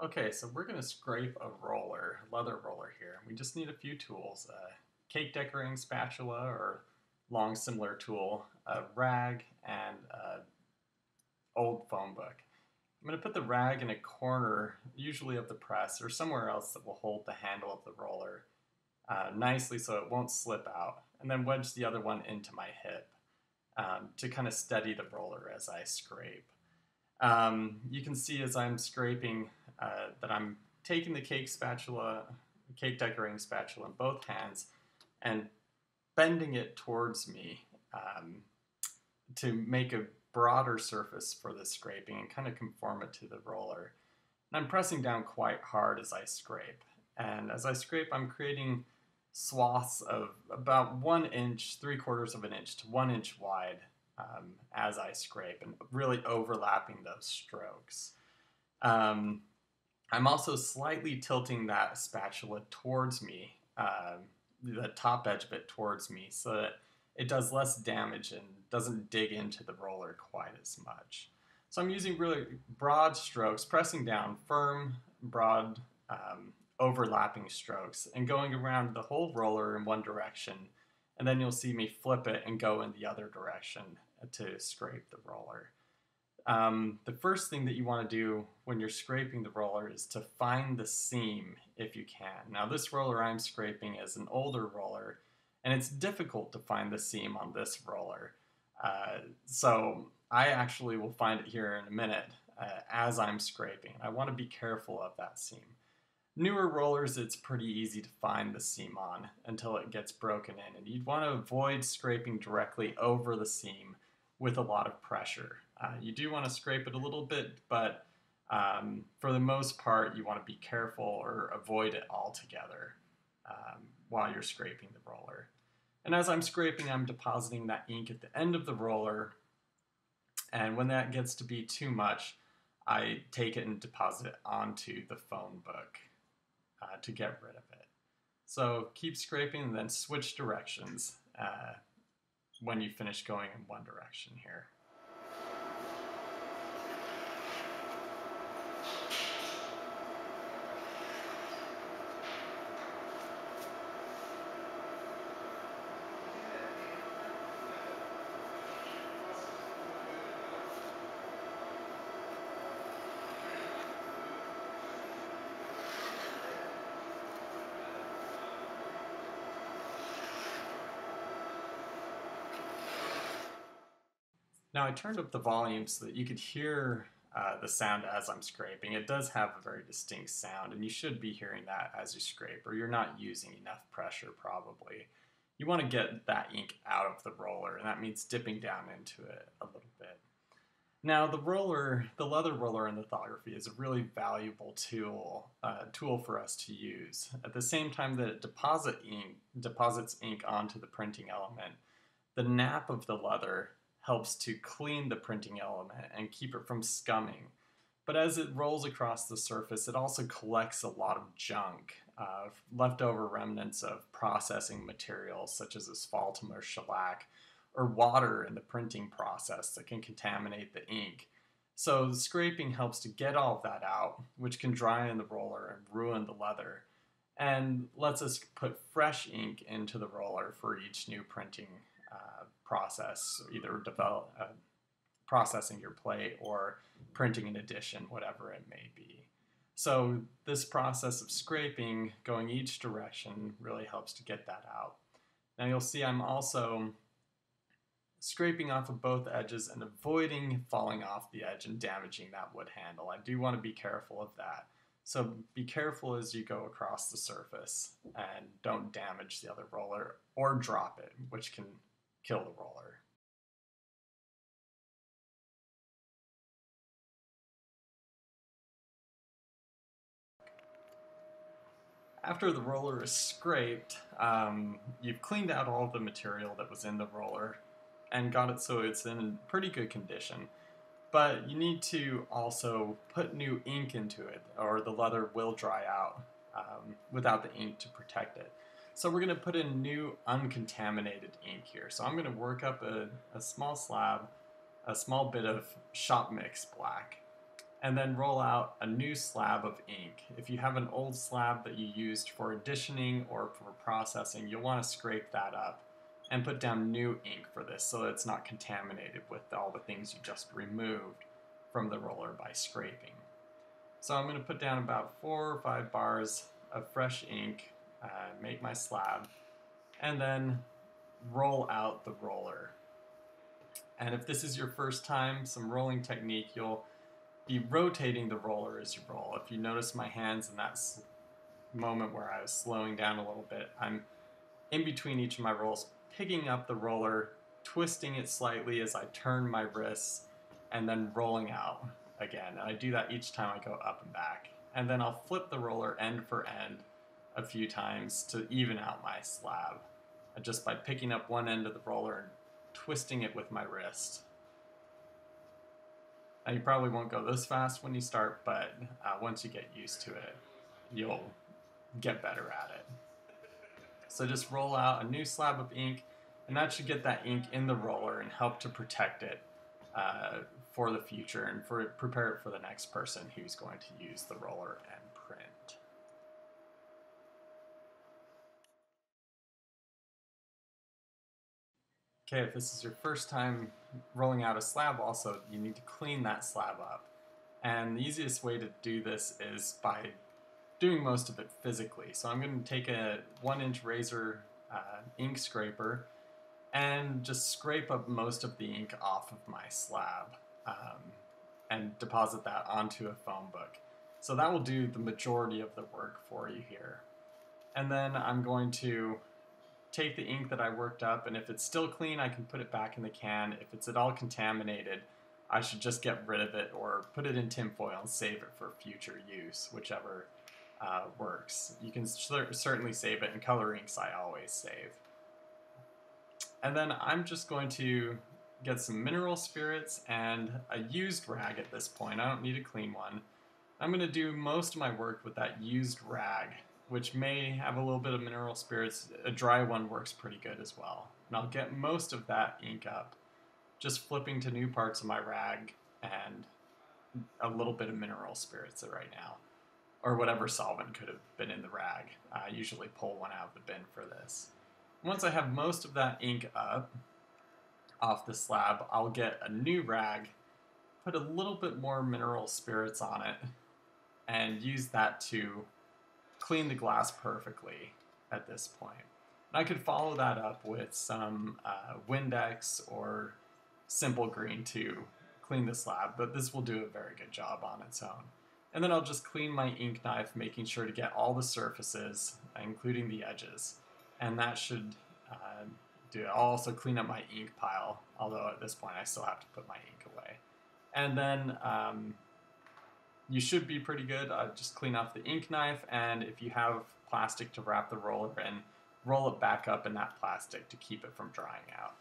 Okay, so we're going to scrape a roller, leather roller here. We just need a few tools, a cake decorating spatula or long similar tool, a rag, and an old phone book. I'm going to put the rag in a corner, usually of the press or somewhere else that will hold the handle of the roller nicely so it won't slip out, and then wedge the other one into my hip to kind of steady the roller as I scrape. You can see as I'm scraping that I'm taking the cake decorating spatula in both hands and bending it towards me to make a broader surface for the scraping and kind of conform it to the roller. And I'm pressing down quite hard as I scrape. And as I scrape, I'm creating swaths of about 1 inch, 3/4 of an inch to 1 inch wide as I scrape and really overlapping those strokes. Um, I'm also slightly tilting that spatula towards me, the top edge of it towards me, so that it does less damage and doesn't dig into the roller quite as much. So I'm using really broad strokes, pressing down, firm, broad, overlapping strokes, and going around the whole roller in one direction. And then you'll see me flip it and go in the other direction to scrape the roller. The first thing that you want to do when you're scraping the roller is to find the seam if you can. Now this roller I'm scraping is an older roller, and it's difficult to find the seam on this roller. So I actually will find it here in a minute as I'm scraping. I want to be careful of that seam. Newer rollers, it's pretty easy to find the seam on until it gets broken in, and you'd want to avoid scraping directly over the seam with a lot of pressure. You do want to scrape it a little bit, but for the most part, you want to be careful or avoid it altogether while you're scraping the roller. And as I'm scraping, I'm depositing that ink at the end of the roller, and when that gets to be too much, I take it and deposit it onto the phone book to get rid of it. So keep scraping and then switch directions when you finish going in one direction here. Now I turned up the volume so that you could hear the sound as I'm scraping. It does have a very distinct sound, and you should be hearing that as you scrape, or you're not using enough pressure probably. You want to get that ink out of the roller, and that means dipping down into it a little bit. Now the leather roller in lithography is a really valuable tool for us to use. At the same time that it deposits ink onto the printing element, the nap of the leather helps to clean the printing element and keep it from scumming. But as it rolls across the surface, it also collects a lot of junk, leftover remnants of processing materials such as asphaltum or shellac, or water in the printing process that can contaminate the ink. So the scraping helps to get all of that out, which can dry in the roller and ruin the leather, and lets us put fresh ink into the roller for each new printing process, either processing your plate or printing an edition, whatever it may be. So this process of scraping, going each direction, really helps to get that out. Now you'll see I'm also scraping off of both edges and avoiding falling off the edge and damaging that wood handle. I do want to be careful of that. So be careful as you go across the surface and don't damage the other roller or drop it, which can kill the roller. After the roller is scraped, you've cleaned out all of the material that was in the roller and got it so it's in pretty good condition. But you need to also put new ink into it, or the leather will dry out without the ink to protect it. So we're going to put in new uncontaminated ink here. So I'm going to work up a small slab, a small bit of shop mix black, and then roll out a new slab of ink. If you have an old slab that you used for additioning or for processing, you'll want to scrape that up and put down new ink for this so that it's not contaminated with all the things you just removed from the roller by scraping. So I'm going to put down about 4 or 5 bars of fresh ink, make my slab, and then roll out the roller. And if this is your first time, some rolling technique, you'll be rotating the roller as you roll. If you notice my hands in that moment where I was slowing down a little bit, I'm in between each of my rolls, picking up the roller, twisting it slightly as I turn my wrists, and then rolling out again. And I do that each time I go up and back. And then I'll flip the roller end for end a few times to even out my slab, just by picking up one end of the roller and twisting it with my wrist. Now you probably won't go this fast when you start, but once you get used to it, you'll get better at it. So just roll out a new slab of ink, and that should get that ink in the roller and help to protect it for the future and prepare it for the next person who's going to use the roller and print. Okay, if this is your first time rolling out a slab also, you need to clean that slab up. And the easiest way to do this is by doing most of it physically. So I'm going to take a 1-inch razor ink scraper and just scrape up most of the ink off of my slab and deposit that onto a foam book. So that will do the majority of the work for you here. And then I'm going to take the ink that I worked up, and if it's still clean, I can put it back in the can. If it's at all contaminated, I should just get rid of it or put it in tinfoil and save it for future use, whichever works. You can certainly save it in color inks. I always save. And then I'm just going to get some mineral spirits and a used rag at this point. I don't need a clean one. I'm going to do most of my work with that used rag, which may have a little bit of mineral spirits. A dry one works pretty good as well. And I'll get most of that ink up, just flipping to new parts of my rag and a little bit of mineral spirits right now, or whatever solvent could have been in the rag. I usually pull one out of the bin for this. Once I have most of that ink up off the slab, I'll get a new rag, put a little bit more mineral spirits on it, and use that to clean the glass perfectly at this point. And I could follow that up with some Windex or Simple Green to clean the slab, but this will do a very good job on its own. And then I'll just clean my ink knife, making sure to get all the surfaces, including the edges. And that should do it. I'll also clean up my ink pile, although at this point I still have to put my ink away. And then you should be pretty good. Just clean off the ink knife, and if you have plastic to wrap the roller in, roll it back up in that plastic to keep it from drying out.